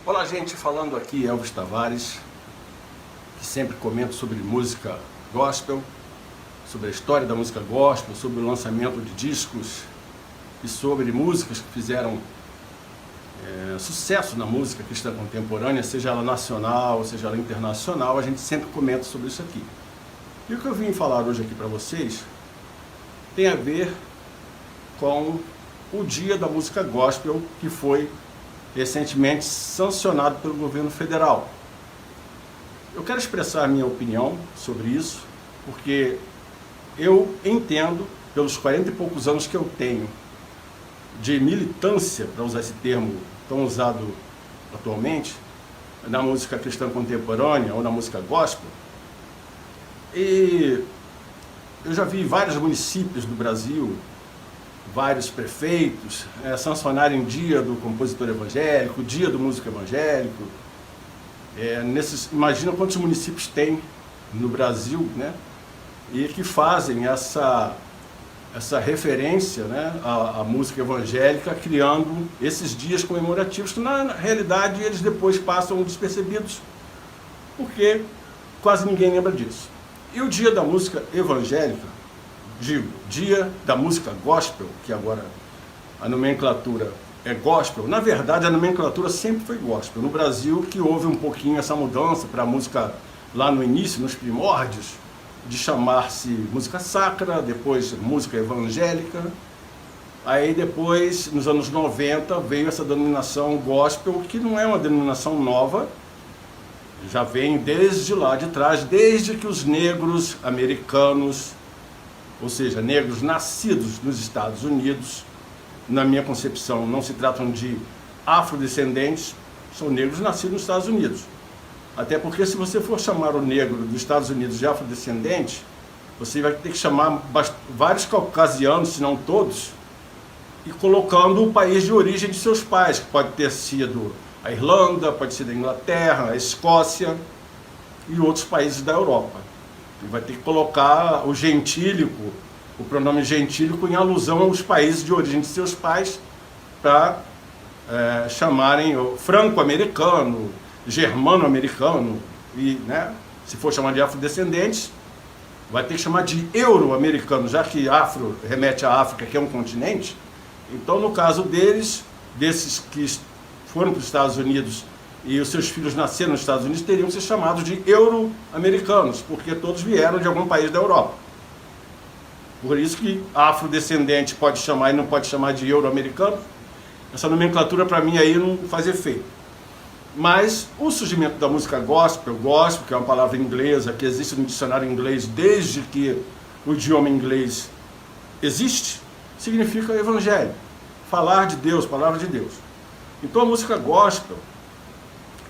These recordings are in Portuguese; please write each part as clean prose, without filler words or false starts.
Olá, gente, falando aqui Elvis Tavares, que sempre comento sobre música gospel, sobre a história da música gospel, sobre o lançamento de discos e sobre músicas que fizeram sucesso na música cristã contemporânea, seja ela nacional, seja ela internacional. A gente sempre comenta sobre isso aqui. E o que eu vim falar hoje aqui para vocês tem a ver com o Dia da Música Gospel, que foi recentemente sancionado pelo governo federal. Eu quero expressar a minha opinião sobre isso, porque eu entendo, pelos 40 e poucos anos que eu tenho de militância, para usar esse termo tão usado atualmente, na música cristã contemporânea ou na música gospel, e eu já vi vários municípios do Brasil, vários prefeitos sancionarem dia do compositor evangélico, dia do músico evangélico. Imagina quantos municípios tem no Brasil, né? E que fazem essa referência, né, à música evangélica, criando esses dias comemorativos que na realidade eles depois passam despercebidos, porque quase ninguém lembra disso. E o dia da música evangélica, digo, dia da música gospel, que agora a nomenclatura é gospel. Na verdade, a nomenclatura sempre foi gospel. No Brasil, que houve um pouquinho essa mudança para a música lá no início, nos primórdios, de chamar-se música sacra, depois música evangélica. Aí depois, nos anos 90, veio essa denominação gospel, que não é uma denominação nova, já vem desde lá de trás, desde que os negros americanos, ou seja, negros nascidos nos Estados Unidos, na minha concepção, não se tratam de afrodescendentes, são negros nascidos nos Estados Unidos. Até porque se você for chamar o negro dos Estados Unidos de afrodescendente, você vai ter que chamar vários caucasianos, se não todos, e colocando o país de origem de seus pais, que pode ter sido a Irlanda, pode ser da Inglaterra, a Escócia e outros países da Europa. Vai ter que colocar o gentílico, o pronome gentílico, em alusão aos países de origem de seus pais, para chamarem o franco-americano, germano-americano, e, né, se for chamar de afrodescendentes, vai ter que chamar de euro-americano, já que afro remete à África, que é um continente. Então, no caso deles, desses que foram para os Estados Unidos e os seus filhos nasceram nos Estados Unidos, teriam que ser chamados de euro-americanos, porque todos vieram de algum país da Europa. Por isso que afrodescendente pode chamar e não pode chamar de euro-americano. Essa nomenclatura para mim aí não faz efeito. Mas o surgimento da música gospel, que é uma palavra inglesa, que existe no dicionário inglês desde que o idioma inglês existe, significa evangelho, falar de Deus, palavra de Deus. Então a música gospel,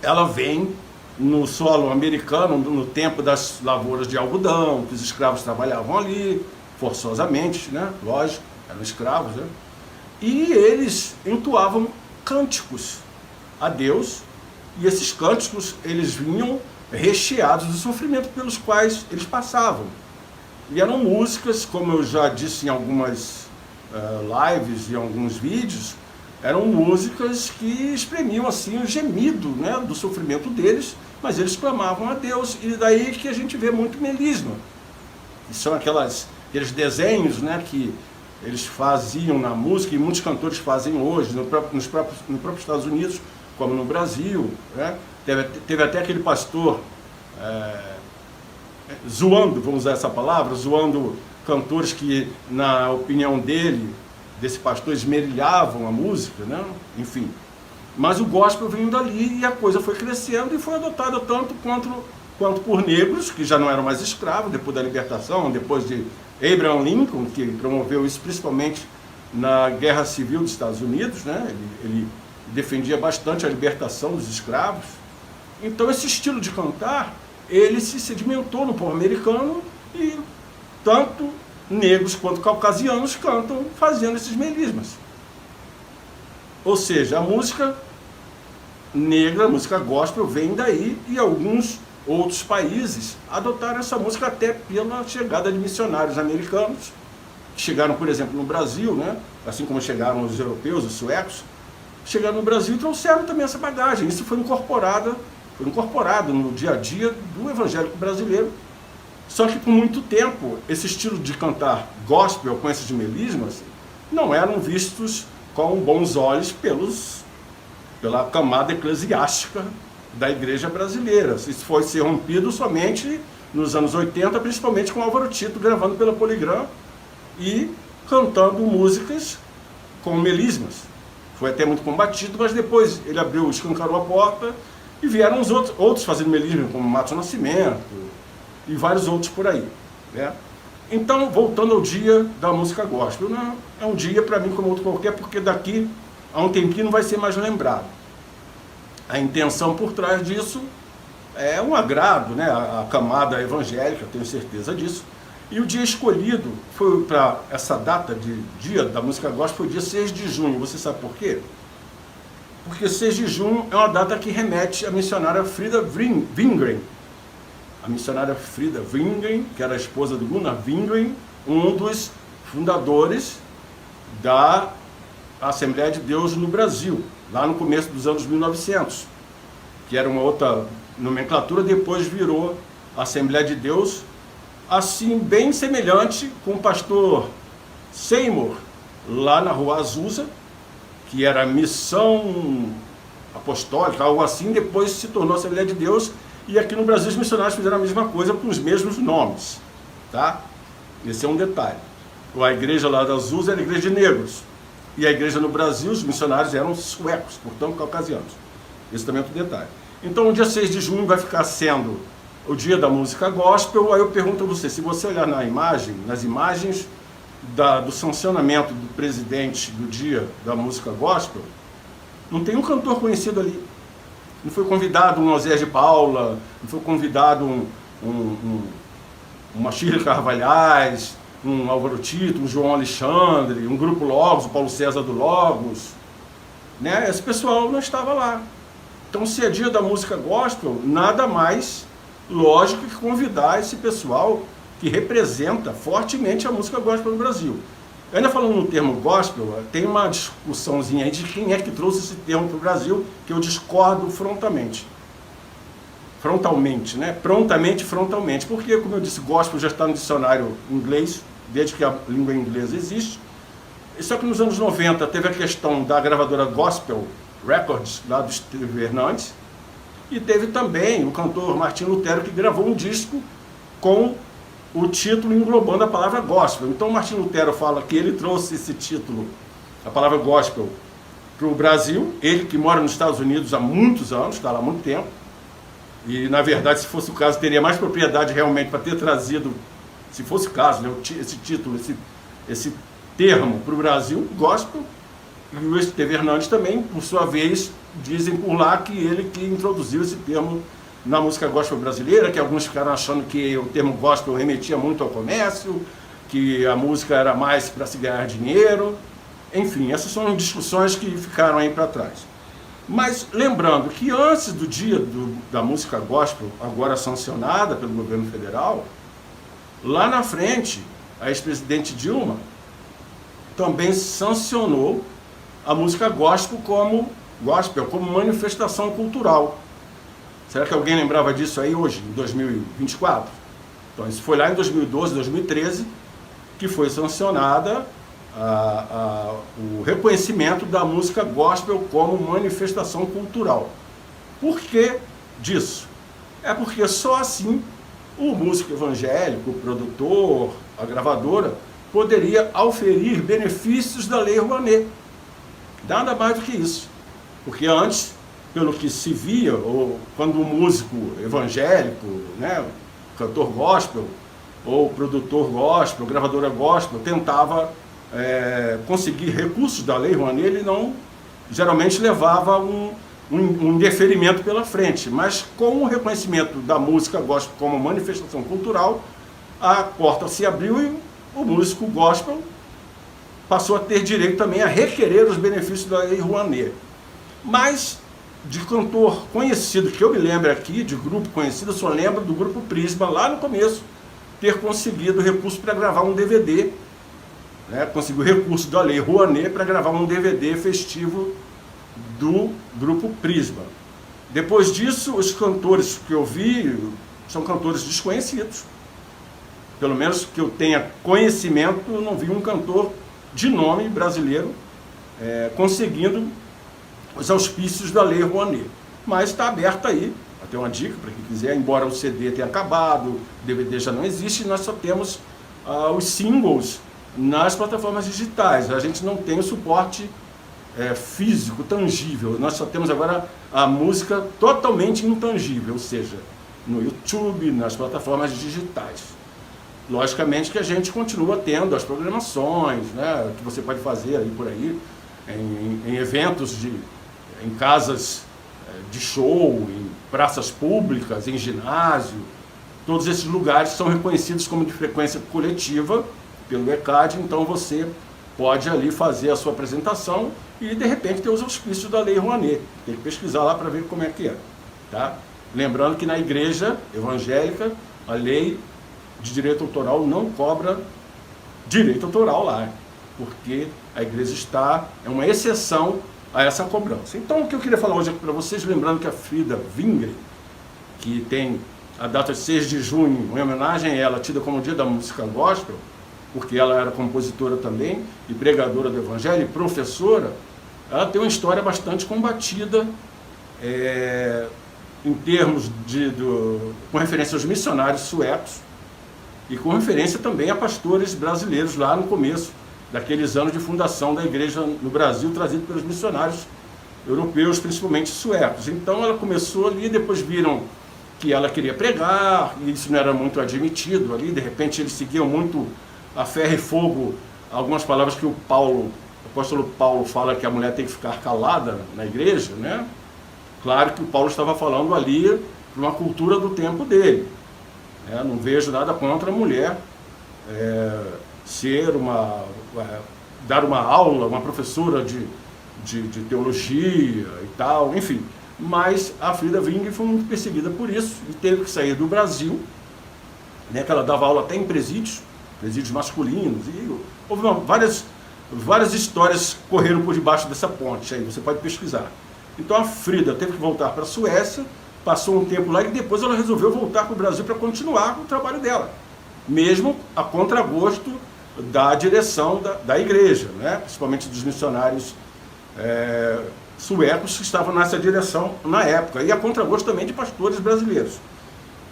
ela vem no solo americano, no tempo das lavouras de algodão, que os escravos trabalhavam ali, forçosamente, né? Lógico, eram escravos, né? E eles entoavam cânticos a Deus, e esses cânticos, eles vinham recheados do sofrimento pelos quais eles passavam. E eram músicas, como eu já disse em algumas lives e alguns vídeos, eram músicas que exprimiam assim o gemido, né, do sofrimento deles, mas eles clamavam a Deus, e daí que a gente vê muito melisma. E são aqueles desenhos, né, que eles faziam na música, e muitos cantores fazem hoje, no próprio Estados Unidos, como no Brasil, né? Teve até aquele pastor zoando, vamos usar essa palavra, zoando cantores que, na opinião dele, desse pastor, esmerilhavam a música, né? Enfim. Mas o gospel veio dali e a coisa foi crescendo e foi adotada tanto quanto por negros, que já não eram mais escravos, depois da libertação, depois de Abraham Lincoln, que promoveu isso principalmente na Guerra Civil dos Estados Unidos, né? Ele defendia bastante a libertação dos escravos. Então esse estilo de cantar, ele se sedimentou no povo americano, e tanto negros quanto caucasianos cantam fazendo esses melismas. Ou seja, a música negra, a música gospel, vem daí, e alguns outros países adotaram essa música até pela chegada de missionários americanos, que chegaram, por exemplo, no Brasil, né? Assim como chegaram os europeus, os suecos, chegaram no Brasil e trouxeram também essa bagagem. Isso foi incorporado no dia a dia do evangélico brasileiro. Só que por muito tempo, esse estilo de cantar gospel com esses melismas não eram vistos com bons olhos pela camada eclesiástica da igreja brasileira. Isso foi ser rompido somente nos anos 80, principalmente com Álvaro Tito gravando pela Polygram e cantando músicas com melismas. Foi até muito combatido, mas depois ele abriu, escancarou a porta e vieram os outros fazendo melisma, como Matos Nascimento e vários outros por aí, né? Então, voltando ao dia da música gospel, não, é um dia para mim como outro qualquer, porque daqui a um tempinho não vai ser mais lembrado. A intenção por trás disso é um agrado, né, à camada evangélica, tenho certeza disso. E o dia escolhido foi para essa data de dia da música gospel, foi dia 6 de junho. Você sabe por quê? Porque 6 de junho é uma data que remete à missionária Frida Wingren. A missionária Frida Wingren, que era a esposa do Gunnar Wingren, um dos fundadores da Assembleia de Deus no Brasil, lá no começo dos anos 1900, que era uma outra nomenclatura, depois virou Assembleia de Deus, assim bem semelhante com o pastor Seymour, lá na Rua Azusa, que era Missão Apostólica, algo assim, depois se tornou Assembleia de Deus, e aqui no Brasil os missionários fizeram a mesma coisa com os mesmos nomes, tá? Esse é um detalhe. A igreja lá da Azusa era a igreja de negros, e a igreja no Brasil, os missionários eram suecos, portanto caucasianos. Esse também é outro detalhe. Então o dia 6 de junho vai ficar sendo o dia da música gospel. Aí eu pergunto a você, se você olhar na imagem, nas imagens do sancionamento do presidente do dia da música gospel, não tem um cantor conhecido ali. Não foi convidado um Osés de Paula, não foi convidado uma Shirley Carvalhais, um Álvaro Tito, um João Alexandre, um Grupo Logos, o Paulo César do Logos, né? Esse pessoal não estava lá. Então, se é dia da música gospel, nada mais lógico que convidar esse pessoal que representa fortemente a música gospel no Brasil. Ainda falando no termo gospel, tem uma discussãozinha aí de quem é que trouxe esse termo para o Brasil, que eu discordo frontalmente, né? Frontalmente, porque, como eu disse, gospel já está no dicionário inglês, desde que a língua inglesa existe. Só que nos anos 90 teve a questão da gravadora Gospel Records, lá do Steve Hernandes, e teve também o cantor Martim Lutero, que gravou um disco com o título englobando a palavra gospel. Então o Martim Lutero fala que ele trouxe esse título, a palavra gospel, para o Brasil, ele que mora nos Estados Unidos há muitos anos, está lá há muito tempo, e na verdade, se fosse o caso, teria mais propriedade realmente para ter trazido, se fosse o caso, né, esse título, esse termo para o Brasil, gospel. E o Esteve Hernandes também, por sua vez, dizem por lá que ele que introduziu esse termo na música gospel brasileira, que alguns ficaram achando que o termo gospel remetia muito ao comércio, que a música era mais para se ganhar dinheiro. Enfim, essas são discussões que ficaram aí para trás. Mas lembrando que antes do dia da música gospel, agora sancionada pelo governo federal, lá na frente, a ex-presidente Dilma também sancionou a música gospel como manifestação cultural. Será que alguém lembrava disso aí hoje, em 2024? Então, isso foi lá em 2012, 2013, que foi sancionada o reconhecimento da música gospel como manifestação cultural. Por que disso? É porque só assim o músico evangélico, o produtor, a gravadora, poderia auferir benefícios da Lei Rouanet. Nada mais do que isso. Porque antes, pelo que se via, ou quando um músico evangélico, né, cantor gospel, ou produtor gospel, gravadora gospel, tentava conseguir recursos da Lei Rouanet, ele não, geralmente levava um deferimento pela frente. Mas com o reconhecimento da música gospel como manifestação cultural, a porta se abriu e o músico gospel passou a ter direito também a requerer os benefícios da Lei Rouanet. Mas, de cantor conhecido, que eu me lembro aqui, de grupo conhecido, eu só lembro do grupo Prisma, lá no começo, ter conseguido recurso para gravar um DVD, né? Conseguiu recurso da Lei Rouanet para gravar um DVD festivo do grupo Prisma. Depois disso, os cantores que eu vi são cantores desconhecidos. Pelo menos que eu tenha conhecimento, eu não vi um cantor de nome brasileiro conseguindo os auspícios da Lei Rouanet. Mas está aberto aí, até uma dica para quem quiser, embora o CD tenha acabado, o DVD já não existe, nós só temos os singles nas plataformas digitais. A gente não tem o suporte físico, tangível. Nós só temos agora a música totalmente intangível, ou seja, no YouTube, nas plataformas digitais. Logicamente que a gente continua tendo as programações, né, que você pode fazer aí por aí, em eventos, em casas de show, em praças públicas, em ginásio. Todos esses lugares são reconhecidos como de frequência coletiva pelo ECAD, então você pode ali fazer a sua apresentação e de repente ter os auspícios da Lei Rouanet. Tem que pesquisar lá para ver como é que é. Tá? Lembrando que na igreja evangélica a lei de direito autoral não cobra direito autoral lá, porque a igreja é uma exceção a essa cobrança. Então o que eu queria falar hoje aqui para vocês, lembrando que a Frida Wingren, que tem a data de 6 de junho, em homenagem a ela, tida como o dia da música gospel, porque ela era compositora também, e pregadora do evangelho, e professora, ela tem uma história bastante combatida, em termos com referência aos missionários suecos, e com referência também a pastores brasileiros lá no começo daqueles anos de fundação da igreja no Brasil, trazido pelos missionários europeus, principalmente suecos. Então ela começou ali, depois viram que ela queria pregar, e isso não era muito admitido ali, de repente eles seguiam muito a ferro e fogo algumas palavras que o apóstolo Paulo fala que a mulher tem que ficar calada na igreja, né? Claro que o Paulo estava falando ali para uma cultura do tempo dele. Não vejo nada contra a mulher dar uma aula, uma professora de teologia e tal, enfim. Mas a Frida Wingren foi muito perseguida por isso e teve que sair do Brasil, né, que ela dava aula até em presídios masculinos, e houve várias histórias correram por debaixo dessa ponte, aí você pode pesquisar. Então a Frida teve que voltar para a Suécia, passou um tempo lá e depois ela resolveu voltar para o Brasil para continuar o trabalho dela, mesmo a contragosto da direção da igreja, né? Principalmente dos missionários suecos que estavam nessa direção na época, e a contragosto também de pastores brasileiros.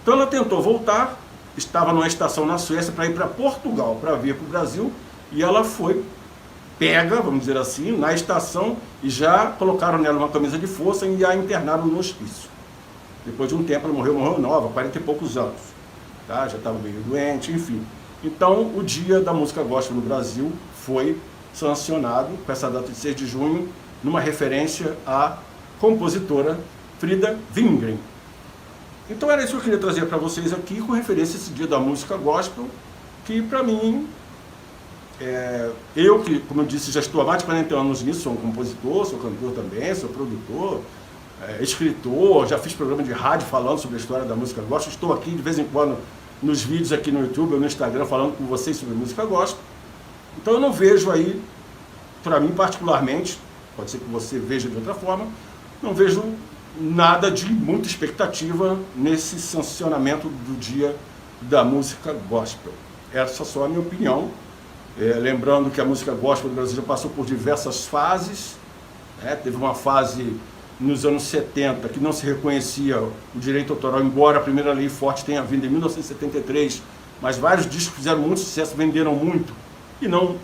Então ela tentou voltar, estava numa estação na Suécia para ir para Portugal, para vir para o Brasil, e ela foi pega, vamos dizer assim, na estação, e já colocaram nela uma camisa de força e a internaram no hospício. Depois de um tempo ela morreu nova, 40 e poucos anos, tá? Já estava meio doente, enfim. Então o dia da música gospel no Brasil foi sancionado com essa data de 6 de junho, numa referência à compositora Frida Wingren. Então era isso que eu queria trazer para vocês aqui, com referência a esse dia da música gospel, que para mim, eu que, como eu disse, já estou há mais de 40 anos nisso, sou um compositor, sou cantor também, sou produtor, escritor, já fiz programa de rádio falando sobre a história da música gospel, estou aqui de vez em quando nos vídeos aqui no YouTube ou no Instagram falando com vocês sobre música gospel. Então eu não vejo aí, para mim particularmente, pode ser que você veja de outra forma, não vejo nada de muita expectativa nesse sancionamento do dia da música gospel. Essa só é a minha opinião. Lembrando que a música gospel do Brasil já passou por diversas fases, teve uma fase nos anos 70 que não se reconhecia o direito autoral, embora a primeira lei forte tenha vindo em 1973, mas vários discos fizeram muito sucesso, venderam muito e não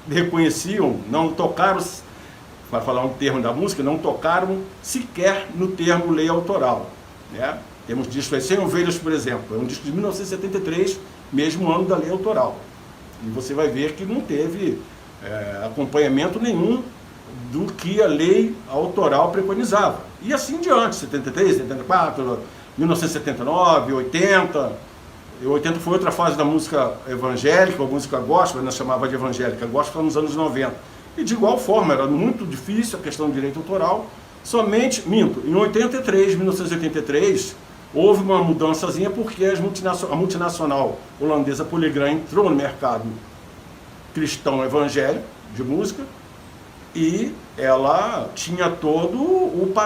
reconheciam, não tocaram, para falar um termo da música, não tocaram sequer no termo lei autoral, né? Temos discos aí, Sem Ovelhas, por exemplo, é um disco de 1973, mesmo ano da lei autoral. E você vai ver que não teve acompanhamento nenhum do que a lei autoral preconizava. E assim diante, 73, 74, 1979, 80. E 80 foi outra fase da música evangélica, ou música gospel, nós chamava de evangélica, gospel nos anos 90. E de igual forma, era muito difícil a questão do direito autoral. Somente, em 1983, houve uma mudançazinha porque a multinacional holandesa Polygram entrou no mercado cristão evangélico de música e ela tinha todo o padrão